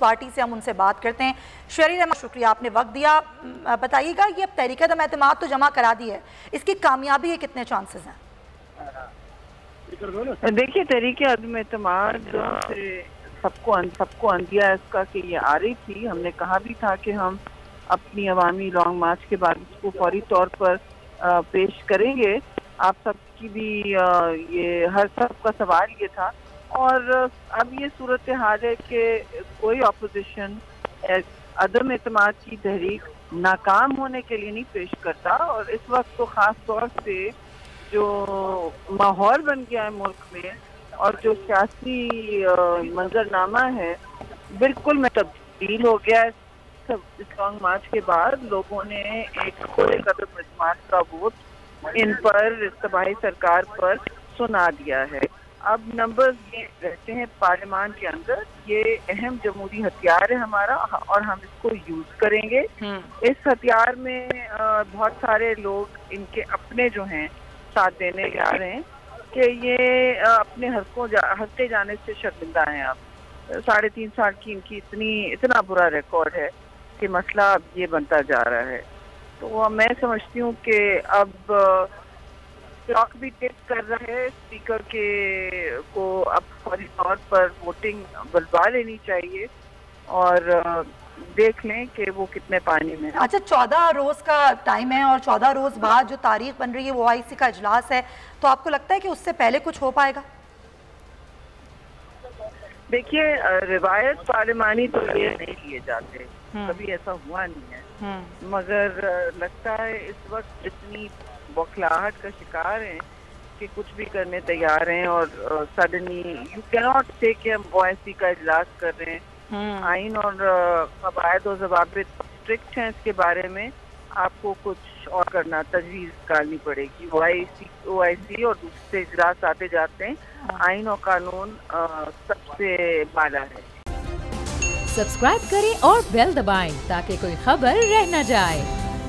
Party سے ہم ان سے بات کرتے ہیں۔ شہری رحمان، شکریہ آپ نے وقت دیا۔ بتائیے گا یہ اب تحریک عدم اعتماد تو جمع کرا دی ہے، اس کی کامیابی کے کتنے چانسز ہیں؟ دیکھیے تحریک عدم اعتماد سے سب کو اندیا اس کا کہ یہ آ رہی تھی۔ ہم نے کہا بھی تھا کہ ہم اپنی عوامی لانگ مارچ کے بعد اس کو فوری طور پر پیش کریں گے۔ آپ سب کی بھی یہ ہر سب کا سوال یہ تھا، اور اب یہ صورتحال ہے کہ کوئی اپوزیشن عدم اعتماد کی تحریک ناکام ہونے کے لیے نہیں پیش کرتا، اور اس وقت تو خاص طور سے جو ماحول بن گیا ہے ملک میں اور جو سیاسی منظرنامہ ہے بالکل میں تبدیل ہو گیا ہے۔ اس لانگ مارچ کے بعد لوگوں نے ایک عدم اعتماد کا ووٹ ان پر تباہی سرکار پر سنا دیا ہے۔ اب نمبرز یہ رہتے ہیں پارلیمان کے اندر، یہ اہم جمہوری ہتھیار ہے ہمارا، اور ہم اس کو یوز کریں گے۔ اس ہتھیار میں بہت سارے لوگ ان کے اپنے جو ہیں ساتھ دینے جا رہے ہیں کہ یہ اپنے ہنستے جانے سے شرمندہ ہیں۔ اب 3.5 سال کی ان کی اتنا برا ریکارڈ ہے کہ مسئلہ اب یہ بنتا جا رہا ہے۔ تو میں سمجھتی ہوں کہ اب کلاک بھی ٹک کر رہا ہے، اسپیکر کو اب فوری طور پر ووٹنگ بلوا لینی چاہیے اور دیکھ لیں کہ وہ کتنے پانی میں ہے۔ اچھا 14 روز کا ٹائم ہے، اور 14 روز بعد جو تاریخ بن رہی ہے وہ OIC کا اجلاس ہے، تو آپ کو لگتا ہے کہ اس سے پہلے کچھ ہو پائے گا؟ دیکھیے روایت پارلیمانی تو یہ نہیں لیے جاتے، کبھی ایسا ہوا نہیں ہے، مگر لگتا ہے اس وقت اتنی بوکھلاہٹ کا شکار ہیں کہ کچھ بھی کرنے تیار ہیں، اور سڈنلی یو کیناٹ سے کہ ہم OIC کا اجلاس کر رہے ہیں۔ آئین اور قواعد و ضوابط اسٹرکٹ ہیں اس کے بارے میں، آپ کو کچھ اور کرنا تجویز نکالنی پڑے گی۔ OIC اور دوسرے اجلاس آتے جاتے ہیں، آئین اور قانون سب سے بالا ہے۔ سبسکرائب کریں اور بیل دبائیں تاکہ کوئی خبر رہ نہ جائے۔